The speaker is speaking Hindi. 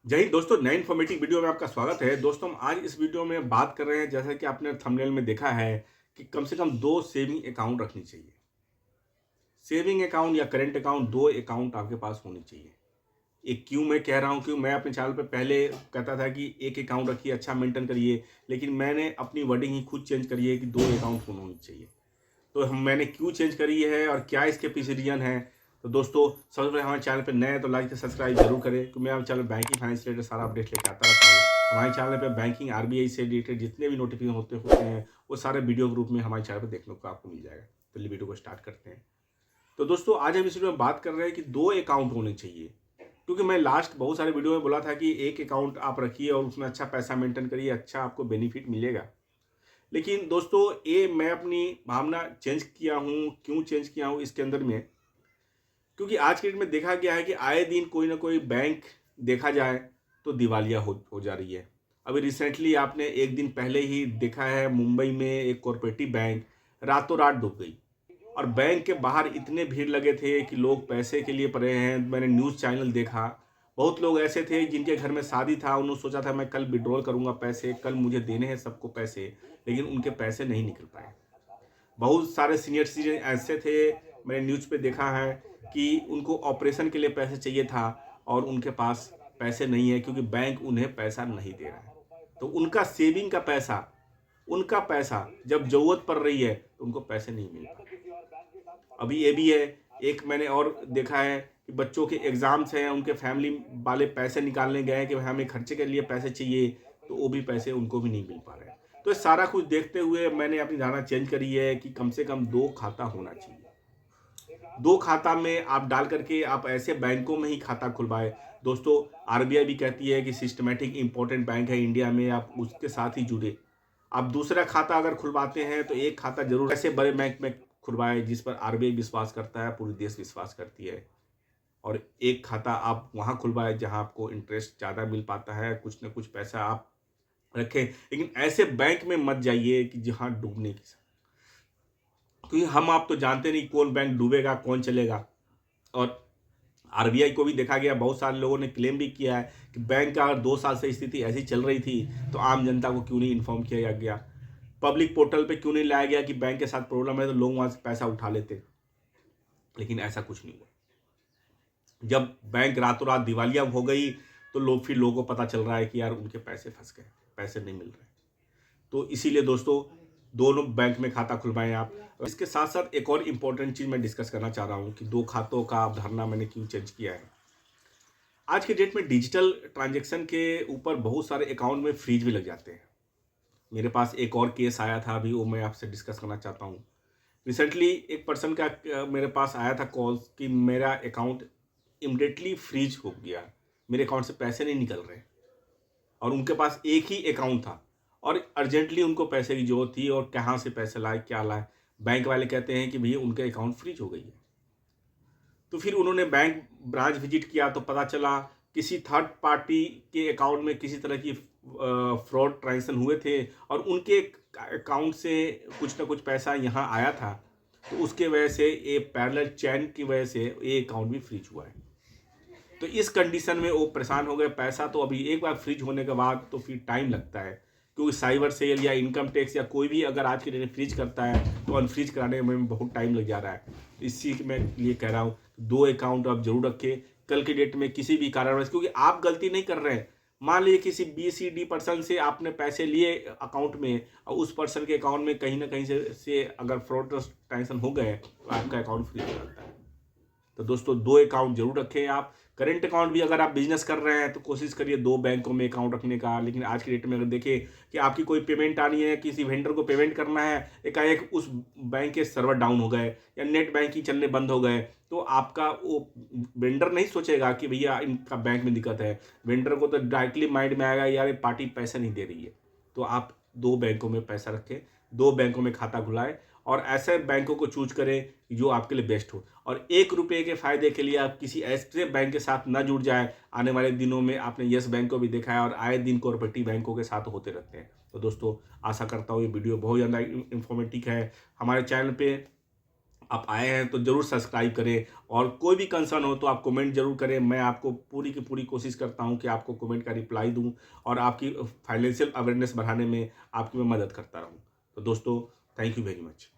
जय हिंद दोस्तों, नए इन्फॉर्मेटिव वीडियो में आपका स्वागत है। दोस्तों, हम आज इस वीडियो में बात कर रहे हैं, जैसा कि आपने थंबनेल में देखा है, कि कम से कम 2 सेविंग अकाउंट रखनी चाहिए। सेविंग अकाउंट या करंट अकाउंट, 2 अकाउंट आपके पास होनी चाहिए। ये क्यों मैं कह रहा हूँ, क्यों मैं अपने चैनल पे पहले कहता था कि एक अकाउंट रखिए, अच्छा मेंटेन करिए, लेकिन मैंने अपनी वर्डिंग ही खुद चेंज करी है कि 2 अकाउंट होने चाहिए। तो हम मैंने क्यों चेंज करी है और क्या इसके पीछे रीजन है। तो दोस्तों, सबसे पहले हमारे चैनल पे नए हैं तो लाइक से सब्सक्राइब जरूर करें, क्योंकि मैं हमारे चैनल बैंकिंग फाइनेंस से रिलेटेड सारा अपडेट लेके आता रहता हूँ। हमारे चैनल पे बैंकिंग आरबीआई से रिलेटेड जितने भी नोटिफिकेशन होते हैं वो सारे वीडियो ग्रुप में हमारे चैनल पर देखने को आपको मिल जाएगा। तो चलिए वीडियो को स्टार्ट करते हैं। तो दोस्तों, आज हम इस वीडियो में बात कर रहे हैं कि 2 अकाउंट होने चाहिए, क्योंकि मैं लास्ट बहुत सारे वीडियो में बोला था कि एक अकाउंट आप रखिए और उसमें अच्छा पैसा मेंटेन करिए, अच्छा आपको बेनिफिट मिलेगा। लेकिन दोस्तों, ये मैं अपनी भावना चेंज किया हूँ। क्यों चेंज किया हूँ इसके अंदर में, क्योंकि आज के डेट में देखा गया है कि आए दिन कोई ना कोई बैंक देखा जाए तो दिवालिया हो जा रही है। अभी रिसेंटली आपने एक दिन पहले ही देखा है, मुंबई में एक कॉरपोरेटिव बैंक रातों रात डूब गई और बैंक के बाहर इतने भीड़ लगे थे कि लोग पैसे के लिए पड़े हैं। मैंने न्यूज़ चैनल देखा, बहुत लोग ऐसे थे जिनके घर में शादी था, उन्होंने सोचा था मैं कल विड्रॉल करूंगा पैसे, कल मुझे देने हैं सबको पैसे, लेकिन उनके पैसे नहीं निकल पाए। बहुत सारे सीनियर सिटीजन ऐसे थे, मैंने न्यूज़ पे देखा है कि उनको ऑपरेशन के लिए पैसे चाहिए था और उनके पास पैसे नहीं है, क्योंकि बैंक उन्हें पैसा नहीं दे रहा है। तो उनका सेविंग का पैसा, उनका पैसा जब ज़रूरत पड़ रही है तो उनको पैसे नहीं मिल पा रहे। अभी ये भी है, एक मैंने और देखा है कि बच्चों के एग्ज़ाम्स हैं, उनके फैमिली वाले पैसे निकालने गए हैं कि हमें खर्चे के लिए पैसे चाहिए, तो वो भी पैसे उनको भी नहीं मिल पा रहे हैं। तो ये सारा कुछ देखते हुए मैंने अपनी धारणा चेंज करी है कि कम से कम 2 खाता होना चाहिए। 2 खाता में आप डाल करके आप ऐसे बैंकों में ही खाता खुलवाएँ। दोस्तों, आरबीआई भी कहती है कि सिस्टमैटिक इम्पोर्टेंट बैंक है इंडिया में, आप उसके साथ ही जुड़े। आप दूसरा खाता अगर खुलवाते हैं तो एक खाता ज़रूर ऐसे बड़े बैंक में खुलवाएँ जिस पर आरबीआई विश्वास करता है, पूरी देश विश्वास करती है। और एक खाता आप वहाँ खुलवाएँ जहाँ आपको इंटरेस्ट ज़्यादा मिल पाता है, कुछ न कुछ पैसा आप रखें। लेकिन ऐसे बैंक में मत जाइए कि जहाँ डूबने की, क्योंकि हम आप तो जानते नहीं कौन बैंक डूबेगा, कौन चलेगा। और आरबीआई को भी देखा गया, बहुत सारे लोगों ने क्लेम भी किया है कि बैंक का अगर 2 साल से स्थिति ऐसी चल रही थी तो आम जनता को क्यों नहीं इन्फॉर्म किया गया, पब्लिक पोर्टल पे क्यों नहीं लाया गया कि बैंक के साथ प्रॉब्लम है, तो लोग वहाँ से पैसा उठा लेते। लेकिन ऐसा कुछ नहीं हुआ। जब बैंक रातों रात दिवालिया हो गई तो फिर लोगों को पता चल रहा है कि यार उनके पैसे फंस गए, पैसे नहीं मिल रहे। तो इसीलिए दोस्तों, दोनों बैंक में खाता खुलवाएं आप। और इसके साथ साथ एक और इम्पोर्टेंट चीज़ मैं डिस्कस करना चाह रहा हूँ कि 2 खातों का अवधारणा मैंने क्यों चेंज किया है। आज के डेट में डिजिटल ट्रांजैक्शन के ऊपर बहुत सारे अकाउंट में फ्रीज भी लग जाते हैं। मेरे पास एक और केस आया था अभी, वो मैं आपसे डिस्कस करना चाहता हूँ। रिसेंटली एक पर्सन का मेरे पास आया था कॉल कि मेरा अकाउंट इमीडिएटली फ्रीज हो गया, मेरे अकाउंट से पैसे नहीं निकल रहे, और उनके पास एक ही अकाउंट था और अर्जेंटली उनको पैसे की ज़रूरत थी, और कहाँ से पैसे लाए, क्या लाए। बैंक वाले कहते हैं कि भैया उनके अकाउंट फ्रीज हो गई है। तो फिर उन्होंने बैंक ब्रांच विजिट किया तो पता चला किसी थर्ड पार्टी के अकाउंट में किसी तरह की फ्रॉड ट्रांजेक्शन हुए थे, और उनके अकाउंट से कुछ ना कुछ पैसा यहाँ आया था। तो उसके वजह से ये पैरेलल चैन की वजह से ये अकाउंट भी फ्रीज हुआ है। तो इस कंडीशन में वो परेशान हो गए। पैसा तो अभी एक बार फ्रीज होने के बाद तो फिर टाइम लगता है, क्योंकि साइबर सेल या इनकम टैक्स या कोई भी अगर आज के डेट में फ्रीज करता है तो अनफ्रीज कराने में बहुत टाइम लग जा रहा है। तो इसी मैं लिए कह रहा हूँ, 2 अकाउंट आप जरूर रखें। कल के डेट में किसी भी कारणवश, क्योंकि आप गलती नहीं कर रहे हैं, मान लीजिए किसी बी सी डी पर्सन से आपने पैसे लिए अकाउंट में, और उस पर्सन के अकाउंट में कहीं ना कहीं से अगर फ्रॉड ट्रांजेक्शन हो गए तो आपका अकाउंट फ्रीज हो जाता है। तो दोस्तों, 2 अकाउंट जरूर रखें आप। करंट अकाउंट भी अगर आप बिजनेस कर रहे हैं तो कोशिश करिए 2 बैंकों में अकाउंट रखने का। लेकिन आज की डेट में अगर देखिए कि आपकी कोई पेमेंट आनी है, किसी वेंडर को पेमेंट करना है, एकाएक उस बैंक के सर्वर डाउन हो गए या नेट बैंकिंग चलने बंद हो गए, तो आपका वो वेंडर नहीं सोचेगा कि भैया इनका बैंक में दिक्कत है। वेंडर को तो डायरेक्टली माइंड में आएगा यार ये पार्टी पैसा नहीं दे रही है। तो आप 2 बैंकों में पैसा रखें, 2 बैंकों में खाता खुलाएं, और ऐसे बैंकों को चूज करें जो आपके लिए बेस्ट हो। और 1 रुपये के फायदे के लिए आप किसी ऐसे बैंक के साथ ना जुड़ जाए। आने वाले दिनों में आपने येस बैंक को भी देखा है, और आए दिन कोऑपरेटिव बैंकों के साथ होते रहते हैं। तो दोस्तों, आशा करता हूँ ये वीडियो बहुत ज़्यादा इन्फॉर्मेटिव है। हमारे चैनल पे आप आए हैं तो ज़रूर सब्सक्राइब करें, और कोई भी कंसर्न हो तो आप कमेंट ज़रूर करें। मैं आपको पूरी की पूरी कोशिश करता हूं कि आपको कमेंट का रिप्लाई दूं और आपकी फाइनेंशियल अवेयरनेस बढ़ाने में आपकी मैं मदद करता रहूं। तो दोस्तों, थैंक यू वेरी मच।